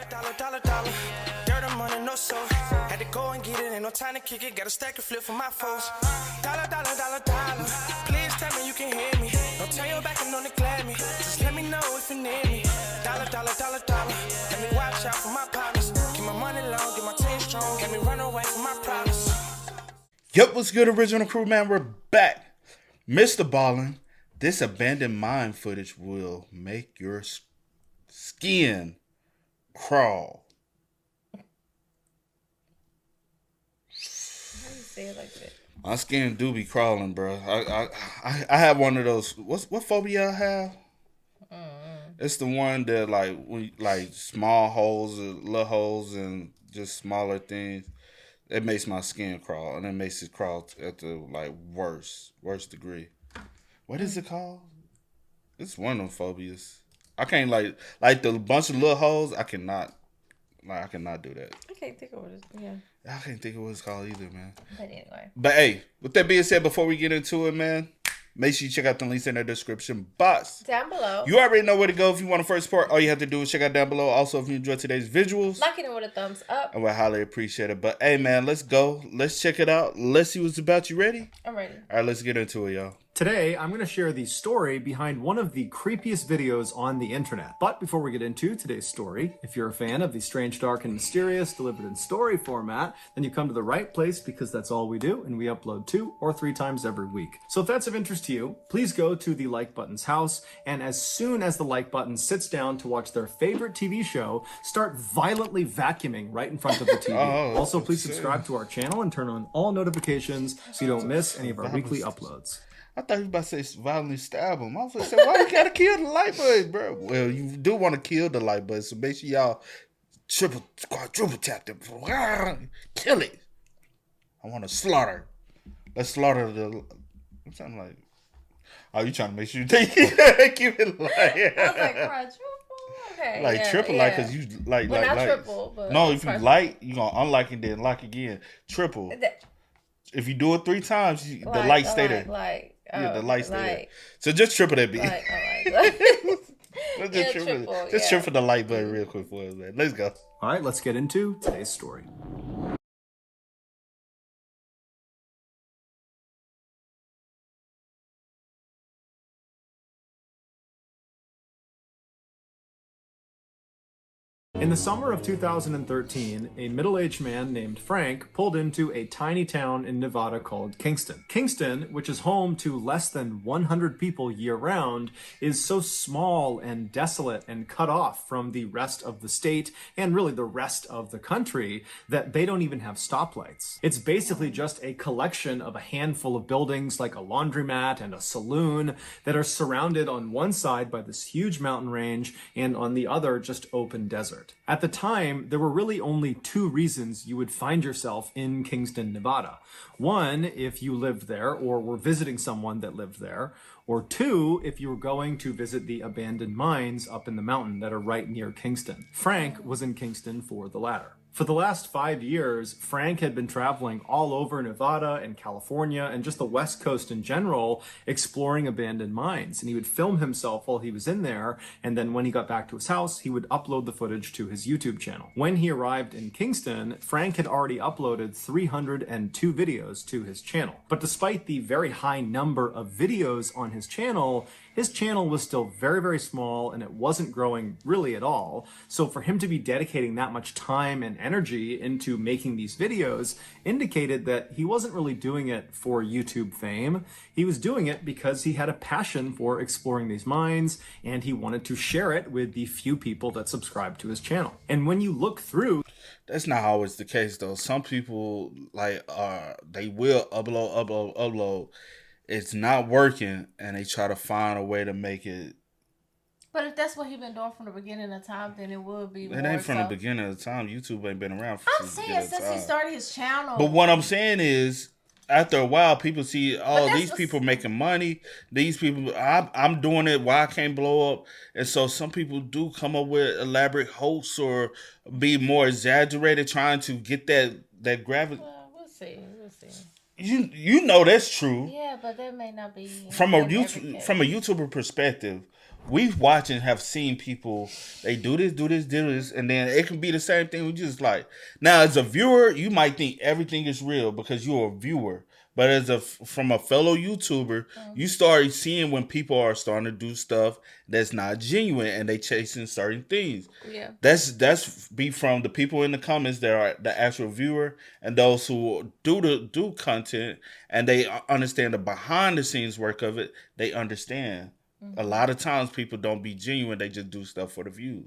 Dollar. Dirt on money, no soul. Had to go and get it, ain't no time to kick it. Got a stack and flip for my foes. Dollar. Please tell me you can hear me. Don't turn your back and don't neglect me. Just let me know if you need me. Dollar. Let me watch out for my partners. Keep my money long, get my team strong. Let me run away from my problems. Yep, what's good, original crew, man? We're back. Mr. Ballin, this abandoned mine footage will make your skin crawl. How do you say it like that? My skin do be crawling, bro. I have one of those. What phobia I have? It's the one that like small holes, little holes, and just smaller things. It makes my skin crawl, and it makes it crawl at the worst degree. What is it called? It's one of them phobias. I can't like the bunch of little holes. I cannot do that. I can't think of what it's, yeah. I can't think of what it's called either, man. But anyway. But hey, with that being said, before we get into it, man, make sure you check out the links in the description box. Down below. You already know where to go if you want to first support. All you have to do is check out down below. Also, if you enjoyed today's visuals, like it with a thumbs up. I would highly appreciate it. But hey, man, let's go. Let's check it out. Let's see what's about. You ready? I'm ready. All right, let's get into it, y'all. Today, I'm going to share the story behind one of the creepiest videos on the internet. But before we get into today's story, if you're a fan of the strange, dark, and mysterious delivered in story format, then you come to the right place because that's all we do, and we upload 2 or 3 times every week. So if that's of interest to you, please go to the like button's house, and as soon as the like button sits down to watch their favorite TV show, start violently vacuuming right in front of the TV. Also, please subscribe to our channel and turn on all notifications so you don't miss any of our weekly uploads. I thought you were about to say violently stab him. I was going to say, why you got to kill the light bud, bro? Well, you do want to kill the light bud, so make sure y'all quadruple tap them. Kill it. I want to slaughter. Let's slaughter the... Something like... Oh, you trying to make sure you take it? Keep it light. I was like, quadruple? Okay. Like yeah, triple, yeah. like, because you like... Well, like not triple, but... No, if you light, you're going to unlock and then lock again. Triple. If you do it 3 times, the light stay there. The light stay there. So just triple that beat. Just triple the light button real quick for us, man. Let's go. All right, let's get into today's story. In the summer of 2013, a middle-aged man named Frank pulled into a tiny town in Nevada called Kingston. Kingston, which is home to less than 100 people year-round, is so small and desolate and cut off from the rest of the state and really the rest of the country that they don't even have stoplights. It's basically just a collection of a handful of buildings like a laundromat and a saloon that are surrounded on one side by this huge mountain range and on the other just open desert. At the time, there were really only 2 reasons you would find yourself in Kingston, Nevada. 1, if you lived there or were visiting someone that lived there, or 2, if you were going to visit the abandoned mines up in the mountain that are right near Kingston. Frank was in Kingston for the latter. For the last 5 years, Frank had been traveling all over Nevada and California and just the West Coast in general, exploring abandoned mines. And he would film himself while he was in there, and then when he got back to his house, he would upload the footage to his YouTube channel. When he arrived in Kingston, Frank had already uploaded 302 videos to his channel. But despite the very high number of videos on his channel was still very, very small, and it wasn't growing really at all. So for him to be dedicating that much time and energy into making these videos indicated that he wasn't really doing it for YouTube fame. He was doing it because he had a passion for exploring these mines, and he wanted to share it with the few people that subscribe to his channel. And when you look through... That's not always the case, though. Some people, they will upload. It's not working, and they try to find a way to make it. But if that's what he's been doing from the beginning of time, then it would be. It ain't from the beginning of the time. YouTube ain't been around. I'm saying since he started his channel. But what I'm saying is, after a while, people see, these people making money. These people, I'm doing it. Why I can't blow up? And so some people do come up with elaborate hoax or be more exaggerated, trying to get that gravity. Well, we'll see. You know that's true. Yeah, but that may not be from a YouTuber perspective. we watch and have seen people, they do this, and then it can be the same thing. We just like, now as a viewer, you might think everything is real because you're a viewer. But from a fellow YouTuber, you start seeing when people are starting to do stuff that's not genuine and they chasing certain things. Yeah. That's be from the people in the comments that are the actual viewer and those who do content and they understand the behind the scenes work of it. They understand. A lot of times people don't be genuine. They just do stuff for the views.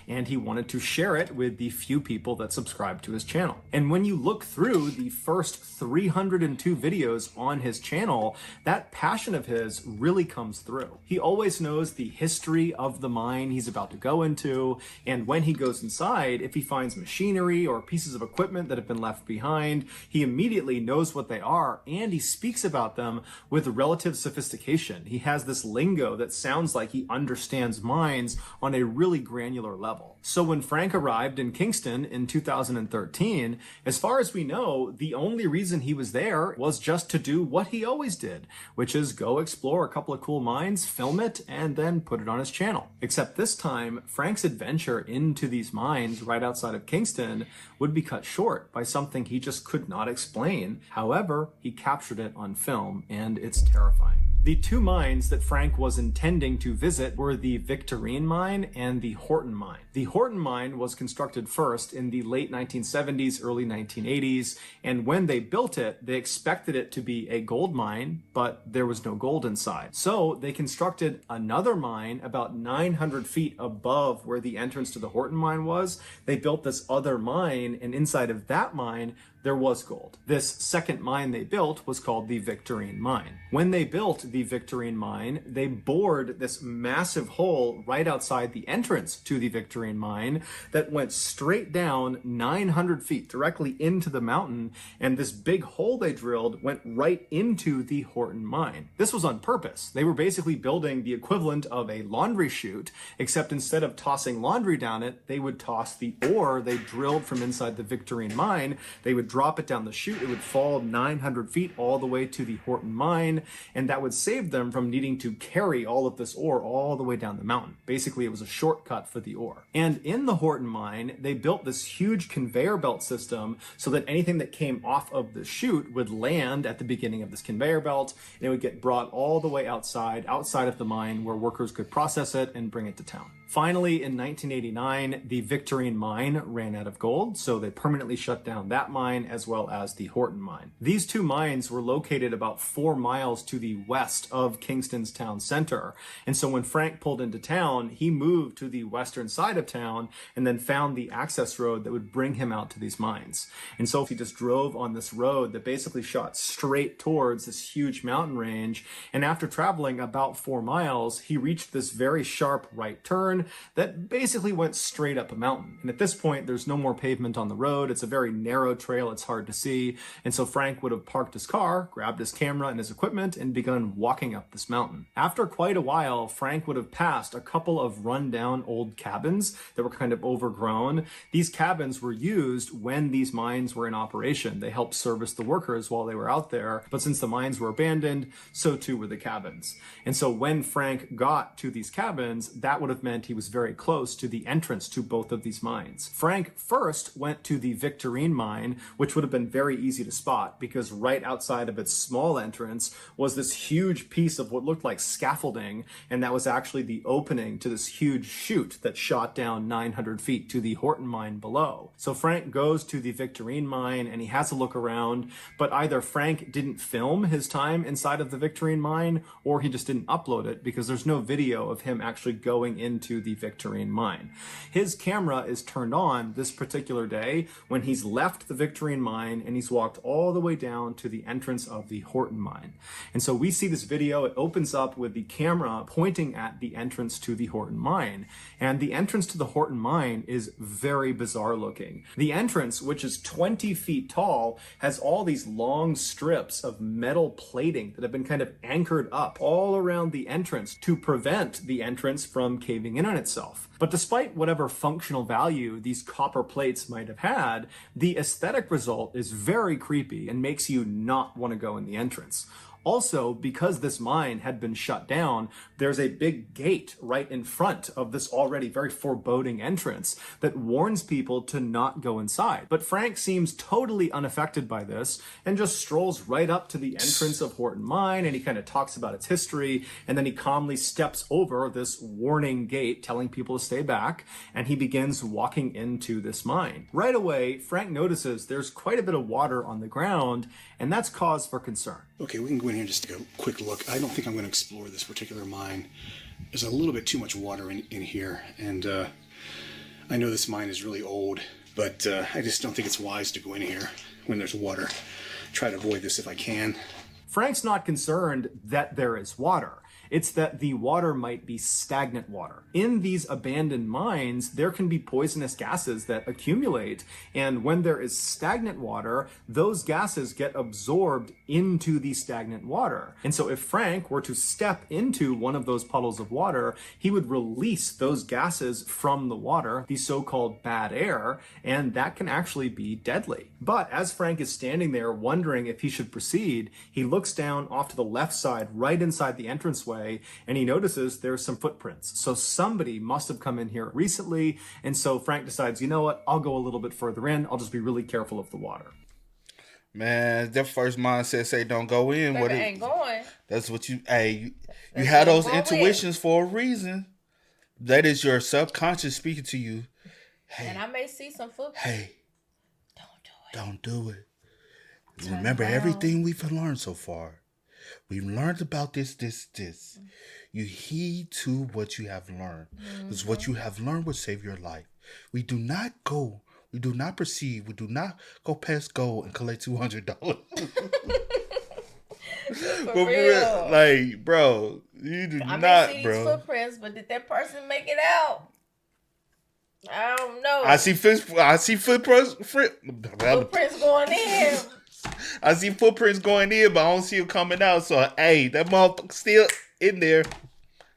And he wanted to share it with the few people that subscribe to his channel. And when you look through the first 302 videos on his channel, that passion of his really comes through. He always knows the history of the mine he's about to go into, and when he goes inside, if he finds machinery or pieces of equipment that have been left behind, he immediately knows what they are, and he speaks about them with relative sophistication. He has this lingo that sounds like he understands mines on a really granular level. So when Frank arrived in Kingston in 2013, as far as we know, the only reason he was there was just to do what he always did, which is go explore a couple of cool mines, film it, and then put it on his channel. Except this time, Frank's adventure into these mines right outside of Kingston would be cut short by something he just could not explain. However, he captured it on film, and it's terrifying. The two mines that Frank was intending to visit were the Victorine mine and the Horton mine. The Horton mine was constructed first in the late 1970s, early 1980s, and when they built it, they expected it to be a gold mine, but there was no gold inside. So they constructed another mine about 900 feet above where the entrance to the Horton mine was. They built this other mine, and inside of that mine, there was gold. This second mine they built was called the Victorine mine. When they built the Victorine mine, they bored this massive hole right outside the entrance to the Victorine mine that went straight down 900 feet directly into the mountain, and this big hole they drilled went right into the Horton mine. This was on purpose. They were basically building the equivalent of a laundry chute, except instead of tossing laundry down it, they would toss the ore they drilled from inside the Victorine mine. They would drop it down the chute, it would fall 900 feet all the way to the Horton mine, and that would save them from needing to carry all of this ore all the way down the mountain. Basically, it was a shortcut for the ore. And in the Horton mine, they built this huge conveyor belt system so that anything that came off of the chute would land at the beginning of this conveyor belt, and it would get brought all the way outside of the mine where workers could process it and bring it to town. Finally, in 1989, the Victorine mine ran out of gold, so they permanently shut down that mine as well as the Horton mine. These two mines were located about 4 miles to the west of Kingston's town center. And so when Frank pulled into town, he moved to the western side of town and then found the access road that would bring him out to these mines. And so he just drove on this road that basically shot straight towards this huge mountain range. And after traveling about 4 miles, he reached this very sharp right turn that basically went straight up a mountain. And at this point, there's no more pavement on the road. It's a very narrow trail. It's hard to see. And so Frank would have parked his car, grabbed his camera and his equipment, and begun walking up this mountain. After quite a while, Frank would have passed a couple of rundown old cabins that were kind of overgrown. These cabins were used when these mines were in operation. They helped service the workers while they were out there. But since the mines were abandoned, so too were the cabins. And so when Frank got to these cabins, that would have meant he was very close to the entrance to both of these mines. Frank first went to the Victorine mine, which would have been very easy to spot because right outside of its small entrance was this huge piece of what looked like scaffolding, and that was actually the opening to this huge chute that shot down 900 feet to the Horton mine below. So Frank goes to the Victorine mine and he has a look around, but either Frank didn't film his time inside of the Victorine mine or he just didn't upload it because there's no video of him actually going into the Victorine mine. His camera is turned on this particular day when he's left the Victorine mine and he's walked all the way down to the entrance of the Horton mine. And so we see this video, it opens up with the camera pointing at the entrance to the Horton mine. And the entrance to the Horton mine is very bizarre looking. The entrance, which is 20 feet tall, has all these long strips of metal plating that have been kind of anchored up all around the entrance to prevent the entrance from caving in on itself. But despite whatever functional value these copper plates might have had, the aesthetic result is very creepy and makes you not want to go in the entrance. Also, because this mine had been shut down, there's a big gate right in front of this already very foreboding entrance that warns people to not go inside. But Frank seems totally unaffected by this and just strolls right up to the entrance of Horton Mine, and he kind of talks about its history, and then he calmly steps over this warning gate telling people to stay back, and he begins walking into this mine. Right away, Frank notices there's quite a bit of water on the ground, and that's cause for concern. Okay, we can go in here and just take a quick look. I don't think I'm going to explore this particular mine. There's a little bit too much water in here, and I know this mine is really old, but I just don't think it's wise to go in here when there's water. Try to avoid this if I can. Frank's not concerned that there is water. It's that the water might be stagnant water. In these abandoned mines, there can be poisonous gases that accumulate, and when there is stagnant water, those gases get absorbed into the stagnant water. And so if Frank were to step into one of those puddles of water, he would release those gases from the water, the so-called bad air, and that can actually be deadly. But as Frank is standing there wondering if he should proceed, he looks down off to the left side, right inside the entranceway, and he notices there's some footprints. So somebody must have come in here recently, and so Frank decides, you know what, I'll go a little bit further in. I'll just be really careful of the water. Man, their first mindset say don't go in. Baby ain't going. That's what you had those intuitions for a reason. That is your subconscious speaking to you. Hey, And I may see some footprints. hey, Don't do it. don't do it. Remember everything we've learned so far. We've learned about this. You heed to what you have learned. Because what you have learned will save your life. We do not proceed. We do not go past go and collect $200. For real. Like, bro, you do I not, may see these bro. footprints, but did that person make it out? I don't know. I see footprints. Footprints going in. I see footprints going in, but I don't see them coming out. So, hey, that motherfucker still in there.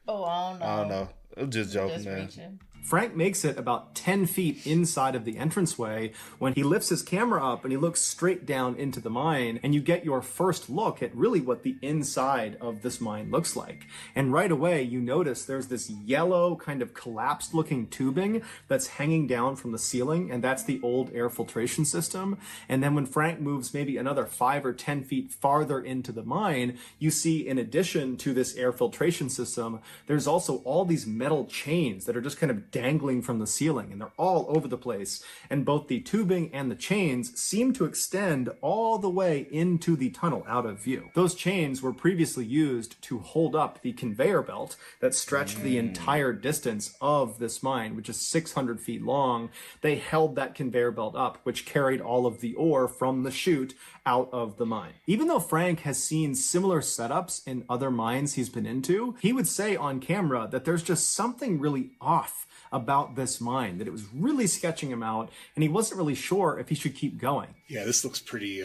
Oh, I don't know. I don't know. I'm just joking, Just man. reaching. Frank makes it about 10 feet inside of the entranceway when he lifts his camera up and he looks straight down into the mine, and you get your first look at really what the inside of this mine looks like. And right away, you notice there's this yellow kind of collapsed looking tubing that's hanging down from the ceiling, and that's the old air filtration system. And then when Frank moves maybe another 5 or 10 feet farther into the mine, you see in addition to this air filtration system, there's also all these metal chains that are just kind of dangling from the ceiling, and they're all over the place. And both the tubing and the chains seem to extend all the way into the tunnel out of view. Those chains were previously used to hold up the conveyor belt that stretched the entire distance of this mine, which is 600 feet long. They held that conveyor belt up, which carried all of the ore from the chute out of the mine. Even though Frank has seen similar setups in other mines he's been into, he would say on camera that there's just something really off about this mine, that it was really sketching him out, and he wasn't really sure if he should keep going. Yeah, this looks pretty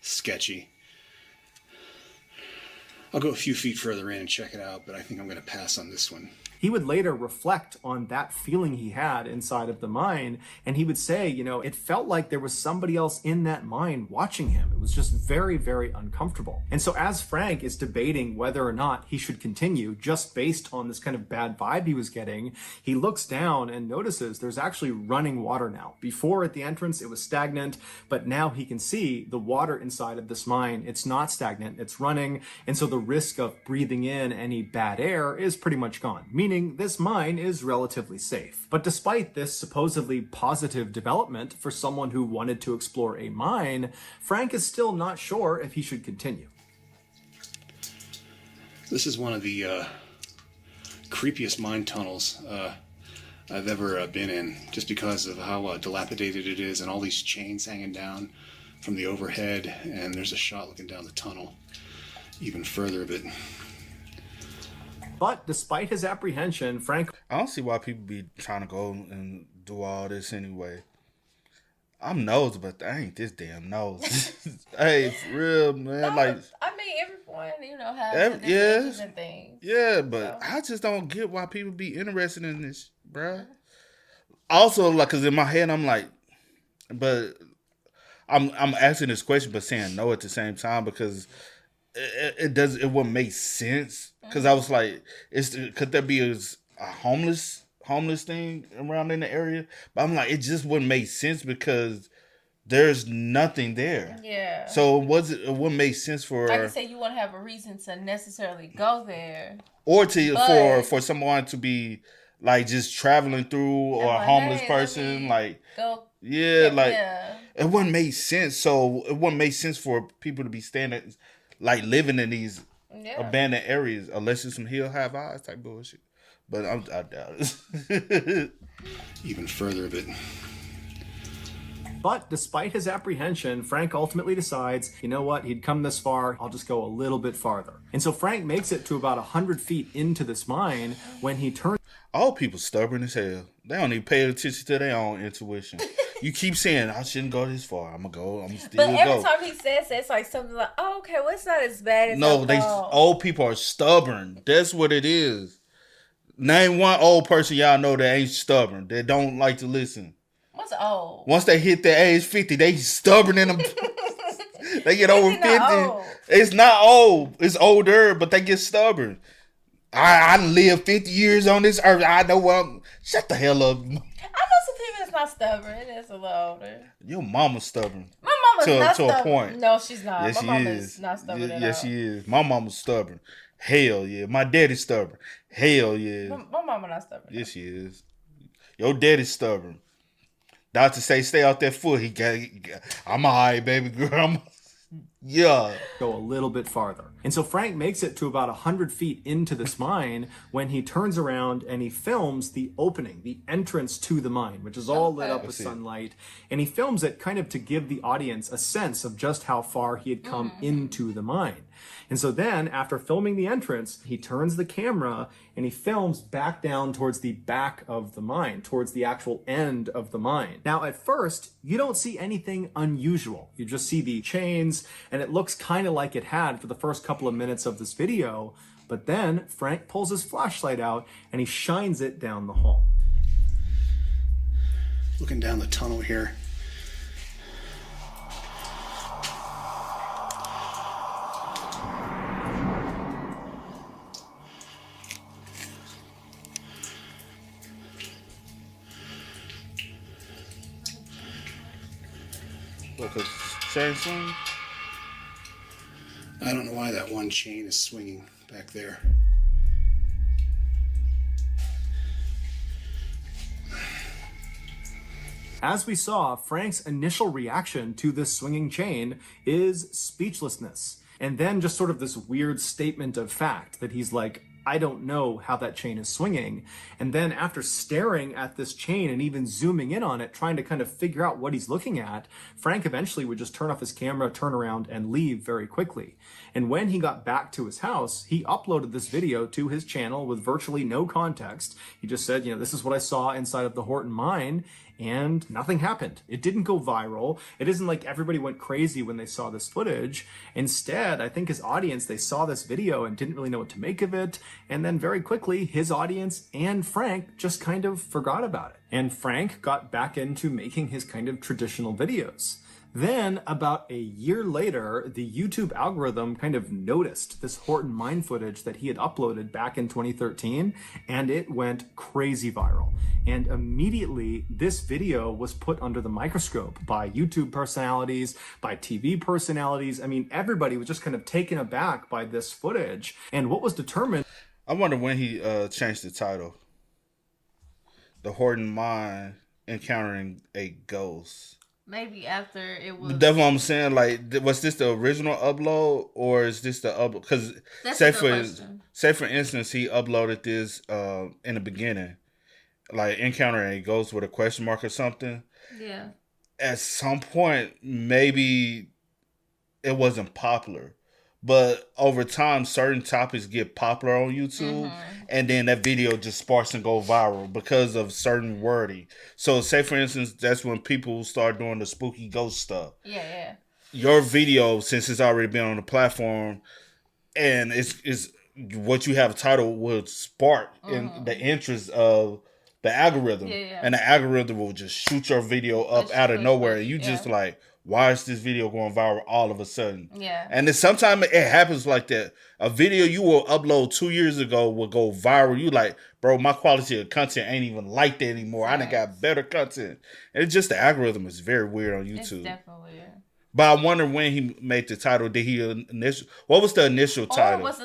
sketchy. I'll go a few feet further in and check it out, but I think I'm going to pass on this one. He would later reflect on that feeling he had inside of the mine, and he would say, you know, it felt like there was somebody else in that mine watching him. It was just very, very uncomfortable. And so as Frank is debating whether or not he should continue, just based on this kind of bad vibe he was getting, he looks down and notices there's actually running water now. Before at the entrance, it was stagnant, but now he can see the water inside of this mine. It's not stagnant, it's running, and so the risk of breathing in any bad air is pretty much gone, meaning this mine is relatively safe. But despite this supposedly positive development for someone who wanted to explore a mine, Frank is still not sure if he should continue. This is one of the creepiest mine tunnels I've ever been in, just because of how dilapidated it is and all these chains hanging down from the overhead, and there's a shot looking down the tunnel even further a bit. But despite his apprehension, Frank... I don't see why people be trying to go and do all this anyway. I'm nosy, but I ain't this damn nosy. Hey, for real, man. No, like, I mean, everyone, you know, has different interests and things. yeah, but I just don't get why people be interested in this, bruh. Also, like, cause in my head I'm like, but I'm asking this question, but saying no at the same time, because it wouldn't make sense because I was like, could there be a homeless thing around in the area? But I'm like, it just wouldn't make sense because there's nothing there. Yeah. So it wouldn't make sense for, like you say, you wouldn't have a reason to necessarily go there, or for someone to be like just traveling through, or a homeless person, like go. It wouldn't make sense. So it wouldn't make sense for people to be standing, like living in these abandoned areas, unless it's some Hill Have Eyes type bullshit. But I doubt it. Even further of it. But despite his apprehension, Frank ultimately decides, you know what, he'd come this far, I'll just go a little bit farther. And so Frank makes it to about 100 feet into this mine when he turns... All people stubborn as hell. They don't even pay attention to their own intuition. You keep saying, I shouldn't go this far. I'm still But every go. time he says it's like something like, oh, okay, well, it's not as bad as No, old people are stubborn. That's what it is. Name one old person y'all know that ain't stubborn, that don't like to listen. What's old? Once they hit their age 50, they stubborn in them. They get over 50. Old? It's not old. It's older, but they get stubborn. I live 50 years on this earth. I know what I'm... Shut the hell up. I know some people that's not stubborn. That's a little older. Your mama's stubborn. My mama's not to stubborn. a point. No, she's not. Yes, My she mama's is. not stubborn at all. Yes, she is. My mama's stubborn. Hell yeah. My daddy's stubborn. Hell yeah. My mama not stubborn. Yes, she is. Your daddy's stubborn. Doctor say stay out that foot. He got I'm all right, baby girl. Yeah. Go a little bit farther. And so Frank makes it to about 100 feet into this mine when he turns around and he films the opening, the entrance to the mine, which is all lit up with sunlight. And he films it kind of to give the audience a sense of just how far he had come into the mine. And so then, after filming the entrance, he turns the camera and he films back down towards the back of the mine, towards the actual end of the mine. Now, at first, you don't see anything unusual. You just see the chains, and it looks kind of like it had for the first couple of minutes of this video. But then, Frank pulls his flashlight out and he shines it down the hall. Looking down the tunnel here. Look, a chain swing? I don't know why that one chain is swinging back there. As we saw, Frank's initial reaction to this swinging chain is speechlessness. And then just sort of this weird statement of fact that he's like, I don't know how that chain is swinging. And then after staring at this chain and even zooming in on it, trying to kind of figure out what he's looking at, Frank eventually would just turn off his camera, turn around, and leave very quickly. And when he got back to his house, he uploaded this video to his channel with virtually no context. He just said, you know, this is what I saw inside of the Horton mine. And nothing happened. It didn't go viral. It isn't like everybody went crazy when they saw this footage. Instead, I think his audience, they saw this video and didn't really know what to make of it. And then very quickly, his audience and Frank just kind of forgot about it. And Frank got back into making his kind of traditional videos. Then, about a year later, the YouTube algorithm kind of noticed this Horton mine footage that he had uploaded back in 2013, and it went crazy viral. And immediately, this video was put under the microscope by YouTube personalities, by TV personalities. I mean, everybody was just kind of taken aback by this footage. And what was determined... I wonder when he changed the title. The Horton Mine Encountering a Ghost. Maybe after it was... That's what I'm saying. Like, was this the original upload, or is this the upload? Because say for instance, he uploaded this in the beginning, like encountering a ghost with a question mark or something. Yeah. At some point, maybe it wasn't popular, but over time, certain topics get popular on YouTube, and then that video just sparks and go viral because of certain wording. So, say for instance, that's when people start doing the spooky ghost stuff. Yeah. Your video, since it's already been on the platform, and it's what you have titled, will spark in the interest of the algorithm, and the algorithm will just shoot your video up out of nowhere, and you just like, why is this video going viral all of a sudden? Yeah. And then sometimes it happens like that. A video you will upload 2 years ago will go viral. You like, bro, my quality of content ain't even like that anymore. I done got better content. And it's just the algorithm is very weird on YouTube. It's definitely weird. But I wonder when he made the title. Did he initial? What was the initial title? Or was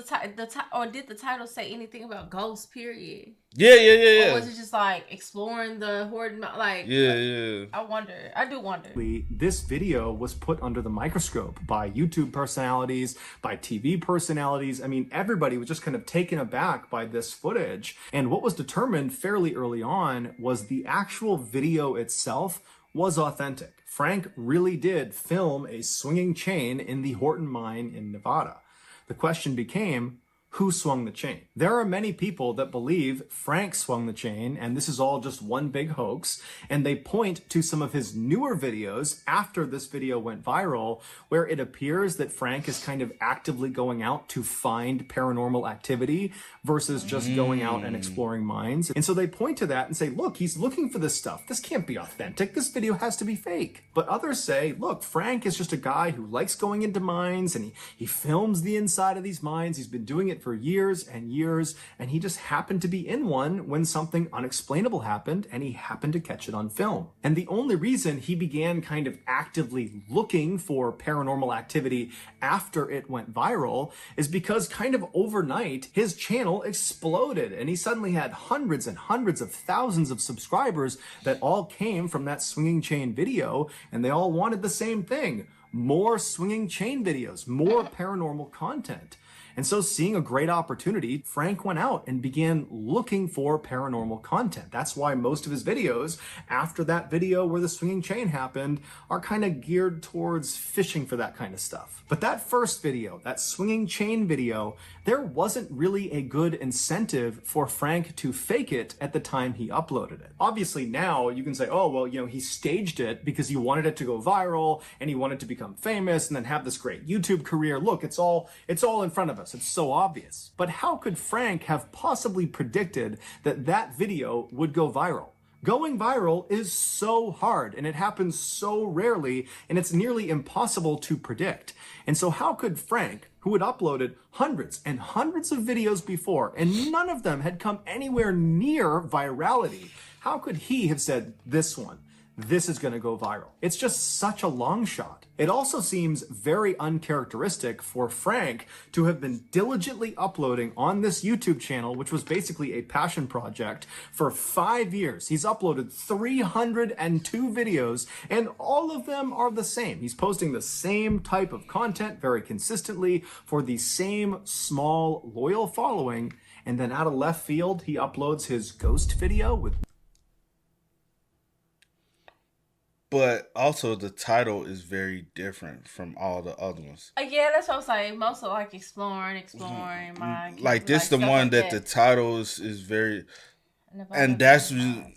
or did the title say anything about ghosts? Period. Yeah. Or was it just like exploring the Horton? Like, yeah. I wonder. I do wonder. This video was put under the microscope by YouTube personalities, by TV personalities. I mean, everybody was just kind of taken aback by this footage. And what was determined fairly early on was the actual video itself was authentic. Frank really did film a swinging chain in the Horton mine in Nevada. The question became, who swung the chain? There are many people that believe Frank swung the chain, and this is all just one big hoax, and they point to some of his newer videos after this video went viral, where it appears that Frank is kind of actively going out to find paranormal activity versus just going out and exploring mines. And so they point to that and say, look, he's looking for this stuff. This can't be authentic. This video has to be fake. But others say, look, Frank is just a guy who likes going into mines, and he films the inside of these mines. He's been doing it for years and years, and he just happened to be in one when something unexplainable happened, and he happened to catch it on film. And the only reason he began kind of actively looking for paranormal activity after it went viral is because kind of overnight, his channel exploded, and he suddenly had hundreds and hundreds of thousands of subscribers that all came from that swinging chain video, and they all wanted the same thing: more swinging chain videos, more paranormal content. And so, seeing a great opportunity, Frank went out and began looking for paranormal content. That's why most of his videos, after that video where the swinging chain happened, are kind of geared towards fishing for that kind of stuff. But that first video, that swinging chain video, there wasn't really a good incentive for Frank to fake it at the time he uploaded it. Obviously now you can say, oh, well, you know, he staged it because he wanted it to go viral and he wanted to become famous and then have this great YouTube career. Look, it's all in front of us. It's so obvious. But how could Frank have possibly predicted that that video would go viral? Going viral is so hard, and it happens so rarely, and it's nearly impossible to predict. And so how could Frank, who had uploaded hundreds and hundreds of videos before, and none of them had come anywhere near virality, how could he have said, this is going to go viral? It's just such a long shot. It also seems very uncharacteristic for Frank to have been diligently uploading on this YouTube channel, which was basically a passion project, for 5 years. He's uploaded 302 videos, and all of them are the same. He's posting the same type of content very consistently for the same small, loyal following, and then out of left field, he uploads his ghost video with... But also the title is very different from all the other ones. Yeah, that's what I'm saying. Most of like exploring, like this, the one that the title is very, and that's the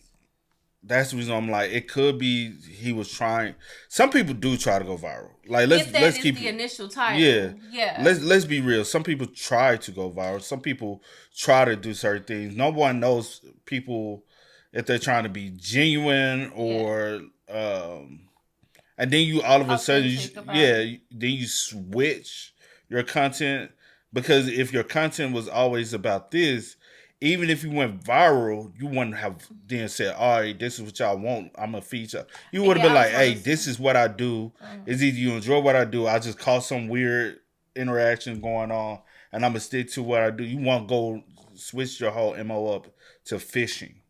reason I'm like, it could be he was trying. Some people do try to go viral. Like let's keep the initial title. Yeah. Let's be real. Some people try to go viral. Some people try to do certain things. No one knows people if they're trying to be genuine or. And then you all of a sudden, then you switch your content, because if your content was always about this, even if you went viral, you wouldn't have then said, all right, this is what y'all want, I'm gonna feature. You would have been like, hey, this is what I do. It's either you enjoy what I do, I just caught some weird interaction going on, and I'm gonna stick to what I do. You won't go switch your whole MO up to fishing.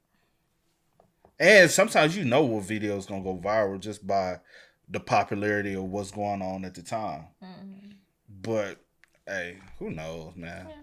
And sometimes you know what video is going to go viral just by the popularity of what's going on at the time. Mm-hmm. But, hey, who knows, man? Yeah.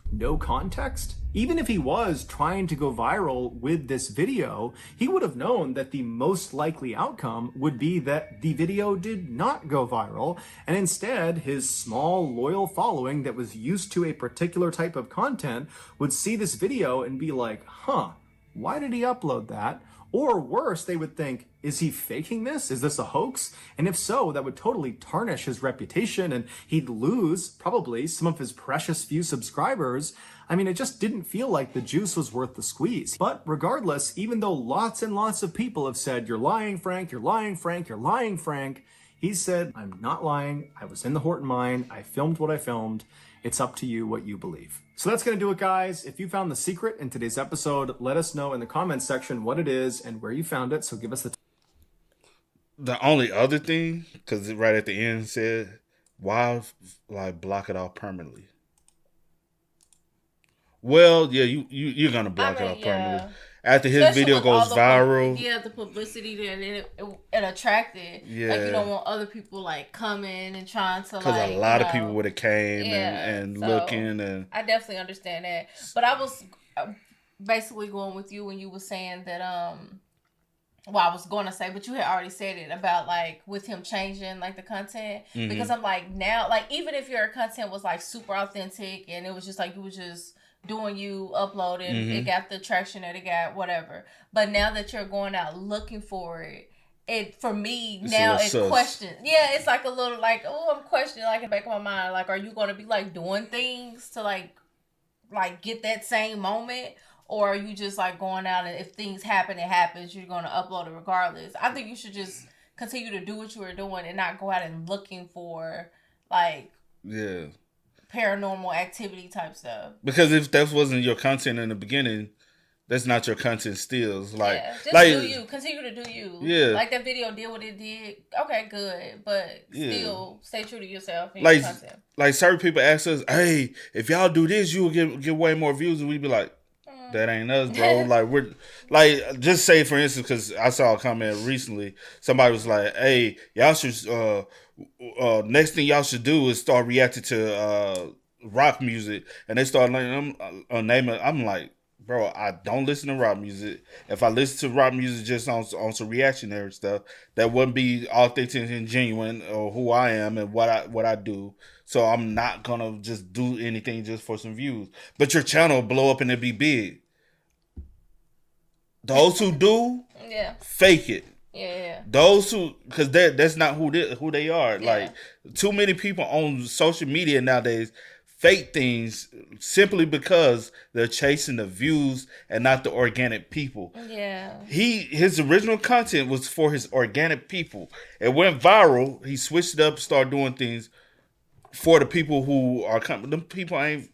No context? Even if he was trying to go viral with this video, he would have known that the most likely outcome would be that the video did not go viral, and instead his small, loyal following that was used to a particular type of content would see this video and be like, huh, why did he upload that? Or worse, they would think, is he faking this? Is this a hoax? And if so, that would totally tarnish his reputation and he'd lose probably some of his precious few subscribers. I mean, it just didn't feel like the juice was worth the squeeze. But regardless, even though lots and lots of people have said, you're lying, Frank, you're lying, Frank, you're lying, Frank, he said, I'm not lying. I was in the Horton mine. I filmed what I filmed. It's up to you what you believe. So that's going to do it, guys. If you found the secret in today's episode, let us know in the comments section what it is and where you found it. So give us The only other thing, because right at the end said, why like block it off permanently? Well, yeah, you're gonna block it off permanently. After his Especially video with goes all the viral. Yeah, the publicity that it attracted. Yeah. Like, you don't want other people, like, coming and trying to, like... Because a lot of people would have came and so looking. And I definitely understand that. But I was basically going with you when you were saying that, well, I was going to say, but you had already said it about, like, with him changing, like, the content. Mm-hmm. Because I'm like, now, like, even if your content was, like, super authentic and it was just, like, you was just... doing you, uploading, it got the traction that it got, whatever. But now that you're going out looking for it for me, it's now it questions. Yeah, it's like a little like, oh, I'm questioning, like, in the back of my mind, like, are you going to be, like, doing things to, like get that same moment? Or are you just, like, going out and if things happen, it happens, you're going to upload it regardless? I think you should just continue to do what you were doing and not go out and looking for, like... Yeah. Paranormal activity type stuff. Because if that wasn't your content in the beginning, that's not your content still. Like, just like, do you. Continue to do you. Yeah. Like that video did what it did. Okay, good. But still stay true to yourself and like, your content. Like certain people ask us, hey, if y'all do this, you will get way more views. And we'd be like, that ain't us, bro. Like, we're like, just say for instance, because I saw a comment recently, somebody was like, hey, y'all should next thing y'all should do is start reacting to rock music. And they start naming I'm like, bro, I don't listen to rock music. If I listen to rock music just on some reactionary stuff, that wouldn't be authentic and genuine or who I am and what I do. So I'm not gonna just do anything just for some views. But your channel will blow up and it'll be big. Those who do, fake it. Yeah. Those who, because that's not who they are. Yeah. Like, too many people on social media nowadays fake things simply because they're chasing the views and not the organic people. Yeah. His original content was for his organic people. It went viral. He switched it up, started doing things for the people who are coming. Them people they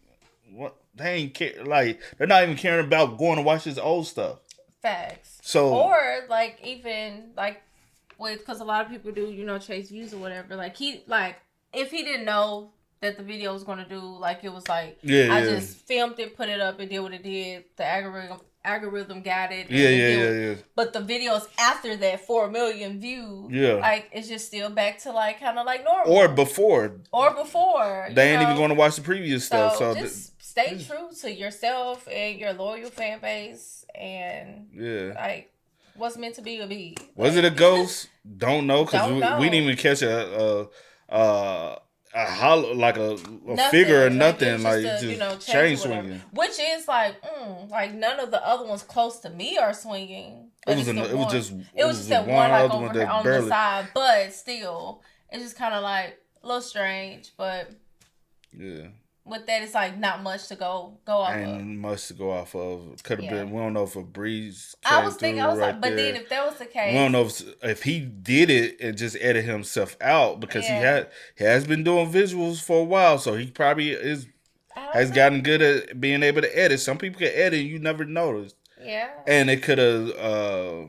ain't care. Like, they're not even caring about going to watch his old stuff. Facts. So, or like even like because a lot of people do, chase views or whatever. Like if he didn't know that the video was gonna do, like, it was like I just filmed it, put it up, it did what it did. The algorithm got it. Yeah. But the videos after that 4 million views, like, it's just still back to like kind of like normal. Or before. They ain't even going to watch the previous stuff. So just stay true to yourself and your loyal fan base. And like, what's meant to be will be. Was it a ghost? Don't know, because we didn't even catch a hollow, like a figure or nothing, like just chain swinging. Which is like none of the other ones close to me are swinging. It was just that one like over here on the side, but still, it's just kind of like a little strange. But with that, it's like not much to go off of. Ain't much to go off of. Could have been. We don't know if a breeze. I was like, but then if that was the case, we don't know if he did it and just edited himself out, because he has been doing visuals for a while, so he probably has gotten good at being able to edit. Some people can edit, and you never noticed. Yeah. And it could have.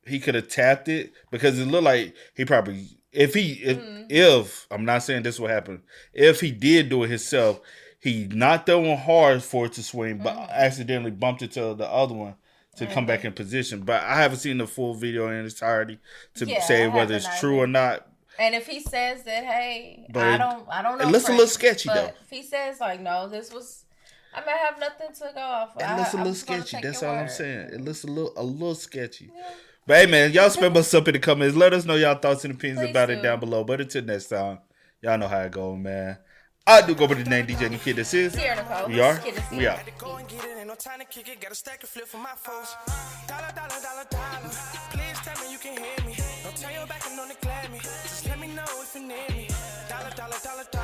He could have tapped it, because it looked like he probably. If I'm not saying this will happen, if he did do it himself, he knocked that one hard for it to swing, but accidentally bumped it to the other one to come back in position. But I haven't seen the full video in its entirety to say whether it's true or not. And if he says that, hey, I don't know. It looks a little sketchy though. If he says like, no, this was, I might have nothing to go off. It looks a little sketchy. That's all I'm saying. It looks a little sketchy. Yeah. But hey, man, y'all spam us up in the comments. Let us know y'all thoughts and opinions about it down below. But until next time, y'all know how it goes, man. I do go by the name DJ and the Kid. This is. Sierra Nicole. We are. Kid and We are. Cee. Go and get it, ain't no time to kick it. Got a stack and flip for my foes. Dollar, dollar, dollar, dollar. Please tell me you can hear me. Don't turn your back and don't neglect me. Just let me know if you need me. Dollar, dollar, dollar, dollar.